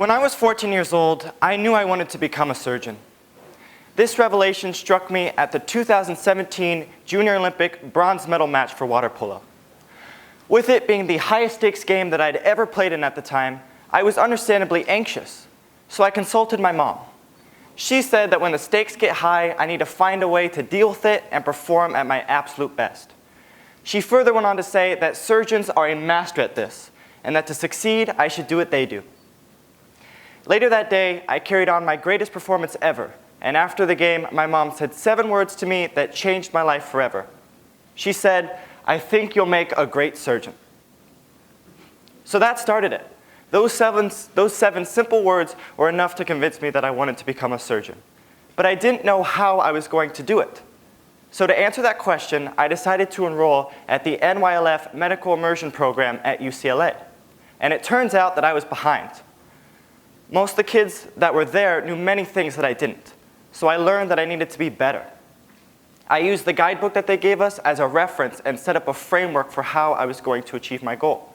When I was 14 years old, I knew I wanted to become a surgeon. This revelation struck me at the 2017 Junior Olympic bronze medal match for water polo. With it being the highest stakes game that I'd ever played in at the time, I was understandably anxious, so I consulted my mom. She said that when the stakes get high, I need to find a way to deal with it and perform at my absolute best. She further went on to say that surgeons are a master at this, and that to succeed, I should do what they do. Later that day, I carried on my greatest performance ever, and after the game, my mom said 7 words to me that changed my life forever. She said, "I think you'll make a great surgeon." So that started it. Those seven simple words were enough to convince me that I wanted to become a surgeon. But I didn't know how I was going to do it. So to answer that question, I decided to enroll at the NYLF Medical Immersion Program at UCLA. And it turns out that I was behind. Most of the kids that were there knew many things that I didn't. So I learned that I needed to be better. I used the guidebook that they gave us as a reference and set up a framework for how I was going to achieve my goal.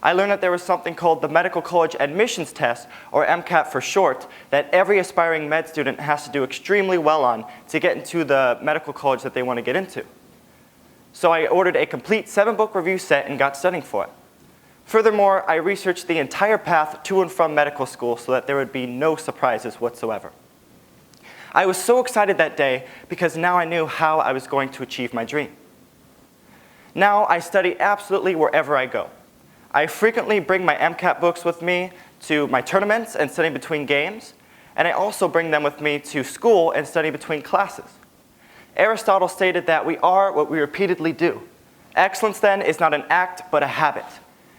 I learned that there was something called the Medical College Admissions Test, or MCAT for short, that every aspiring med student has to do extremely well on to get into the medical college that they want to get into. So I ordered a complete 7-book review set and got studying for it. Furthermore, I researched the entire path to and from medical school so that there would be no surprises whatsoever. I was so excited that day because now I knew how I was going to achieve my dream. Now I study absolutely wherever I go. I frequently bring my MCAT books with me to my tournaments and study between games, and I also bring them with me to school and study between classes. Aristotle stated that we are what we repeatedly do. Excellence, then, is not an act, but a habit.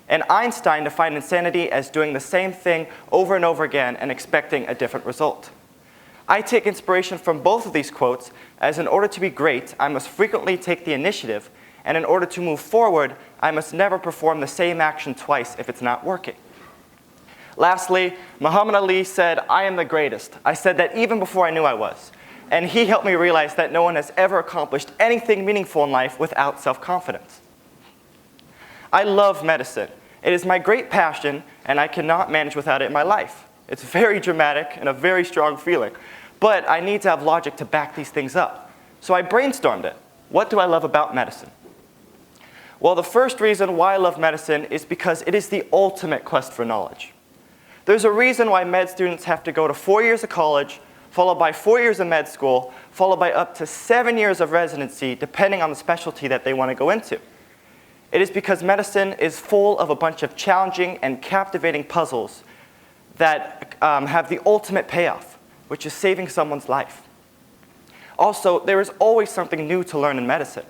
And Einstein defined insanity as doing the same thing over and over again and expecting a different result. I take inspiration from both of these quotes, as in order to be great, I must frequently take the initiative, and in order to move forward, I must never perform the same action twice if it's not working. Lastly, Muhammad Ali said, "I am the greatest." I said that even before I knew I was. And he helped me realize that no one has ever accomplished anything meaningful in life without self-confidence. I love medicine. It is my great passion, and I cannot manage without it in my life. It's very dramatic and a very strong feeling. But I need to have logic to back these things up. So I brainstormed it. What do I love about medicine? Well, the first reason why I love medicine is because it is the ultimate quest for knowledge. There's a reason why med students have to go to 4 years of college, followed by 4 years of med school, followed by up to 7 years of residency, depending on the specialty that they want to go into. It is because medicine is full of a bunch of challenging and captivating puzzles that have the ultimate payoff, which is saving someone's life. Also, there is always something new to learn in medicine.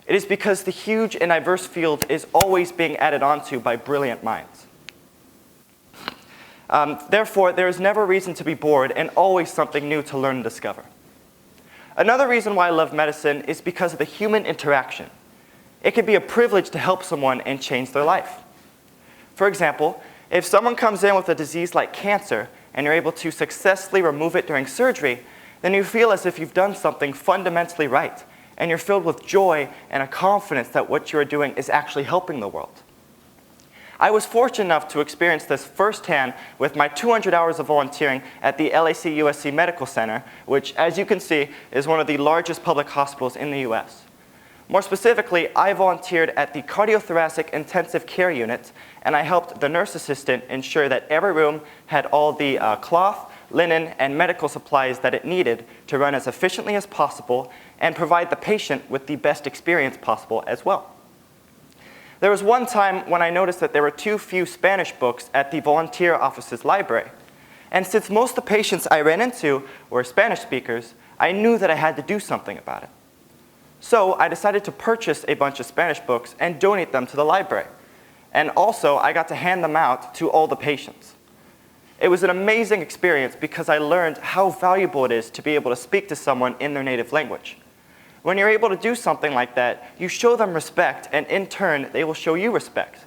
It is because the huge and diverse field is always being added onto by brilliant minds. Therefore, there is never reason to be bored and always something new to learn and discover. Another reason why I love medicine is because of the human interaction. It can be a privilege to help someone and change their life. For example, if someone comes in with a disease like cancer and you're able to successfully remove it during surgery, then you feel as if you've done something fundamentally right, and you're filled with joy and a confidence that what you're doing is actually helping the world. I was fortunate enough to experience this firsthand with my 200 hours of volunteering at the LAC USC Medical Center, which, as you can see, is one of the largest public hospitals in the US. More specifically, I volunteered at the Cardiothoracic Intensive Care Unit, and I helped the nurse assistant ensure that every room had all the cloth, linen, and medical supplies that it needed to run as efficiently as possible and provide the patient with the best experience possible as well. There was one time when I noticed that there were too few Spanish books at the volunteer office's library. And since most of the patients I ran into were Spanish speakers, I knew that I had to do something about it. So I decided to purchase a bunch of Spanish books and donate them to the library. And also, I got to hand them out to all the patients. It was an amazing experience because I learned how valuable it is to be able to speak to someone in their native language. When you're able to do something like that, you show them respect, and in turn, they will show you respect.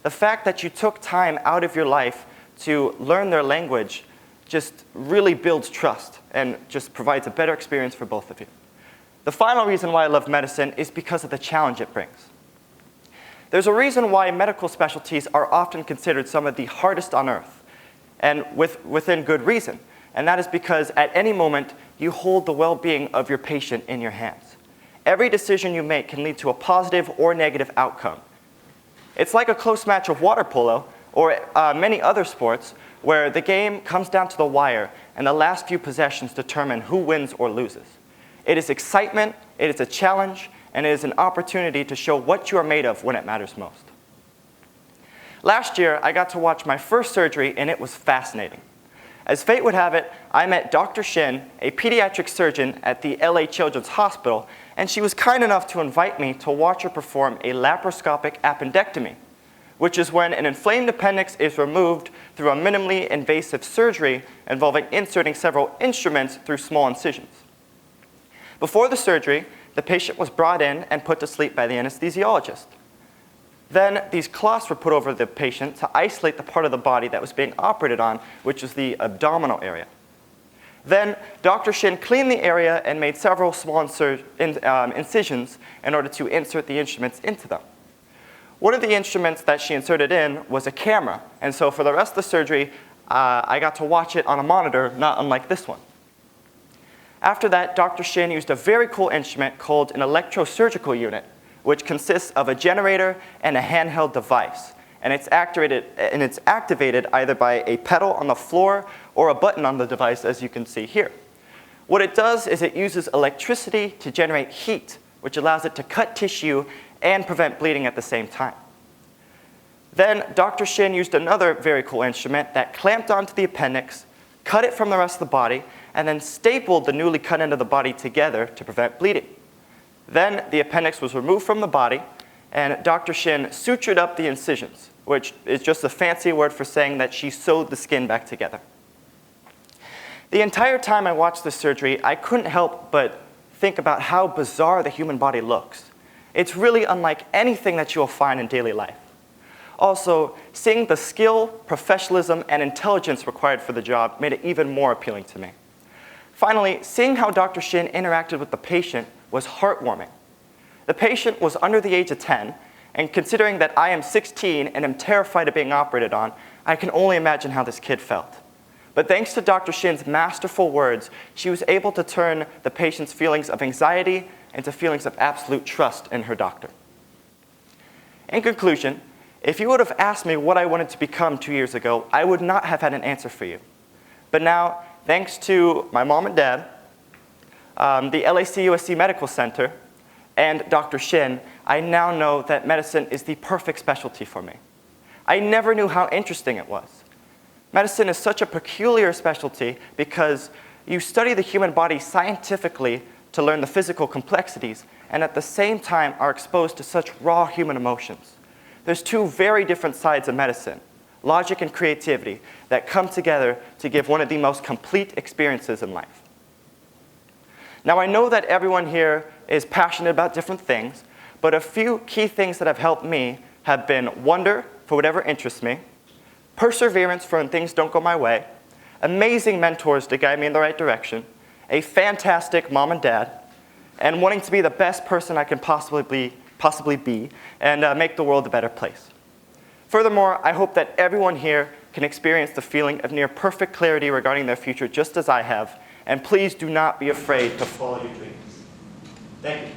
The fact that you took time out of your life to learn their language just really builds trust and just provides a better experience for both of you. The final reason why I love medicine is because of the challenge it brings. There's a reason why medical specialties are often considered some of the hardest on earth. and within good reason. And that is because at any moment, you hold the well-being of your patient in your hands. Every decision you make can lead to a positive or negative outcome. It's like a close match of water polo or many other sports where the game comes down to the wire and the last few possessions determine who wins or loses. It is excitement, it is a challenge, and it is an opportunity to show what you are made of when it matters most. Last year, I got to watch my first surgery, and it was fascinating. As fate would have it, I met Dr. Shin, a pediatric surgeon at the LA Children's Hospital, and she was kind enough to invite me to watch her perform a laparoscopic appendectomy, which is when an inflamed appendix is removed through a minimally invasive surgery involving inserting several instruments through small incisions. Before the surgery, the patient was brought in and put to sleep by the anesthesiologist. Then these cloths were put over the patient to isolate the part of the body that was being operated on, which is the abdominal area. Then Dr. Shin cleaned the area and made several small incisions in order to insert the instruments into them. One of the instruments that she inserted in was a camera, and so for the rest of the surgery, I got to watch it on a monitor, not unlike this one. After that, Dr. Shin used a very cool instrument called an electrosurgical unit, which consists of a generator and a handheld device. And it's activated either by a pedal on the floor or a button on the device, as you can see here. What it does is it uses electricity to generate heat, which allows it to cut tissue and prevent bleeding at the same time. Then Dr. Shin used another very cool instrument that clamped onto the appendix, cut it from the rest of the body, and then stapled the newly cut end of the body together to prevent bleeding. Then the appendix was removed from the body, and Dr. Shin sutured up the incisions, which is just a fancy word for saying that she sewed the skin back together. The entire time I watched the surgery, I couldn't help but think about how bizarre the human body looks. It's really unlike anything that you will find in daily life. Also, seeing the skill, professionalism, and intelligence required for the job made it even more appealing to me. Finally, seeing how Dr. Shin interacted with the patient was heartwarming. The patient was under the age of 10, and considering that I am 16 and am terrified of being operated on, I can only imagine how this kid felt. But thanks to Dr. Shin's masterful words, she was able to turn the patient's feelings of anxiety into feelings of absolute trust in her doctor. In conclusion, if you would have asked me what I wanted to become 2 years ago, I would not have had an answer for you. But now, thanks to my mom and dad, the LAC-USC Medical Center, and Dr. Shin, I now know that medicine is the perfect specialty for me. I never knew how interesting it was. Medicine is such a peculiar specialty because you study the human body scientifically to learn the physical complexities, and at the same time are exposed to such raw human emotions. There's two very different sides of medicine, logic and creativity, that come together to give one of the most complete experiences in life. Now, I know that everyone here is passionate about different things, but a few key things that have helped me have been wonder for whatever interests me, perseverance for when things don't go my way, amazing mentors to guide me in the right direction, a fantastic mom and dad, and wanting to be the best person I can possibly be and make the world a better place. Furthermore, I hope that everyone here can experience the feeling of near perfect clarity regarding their future just as I have, and please do not be afraid to follow your dreams. Thank you.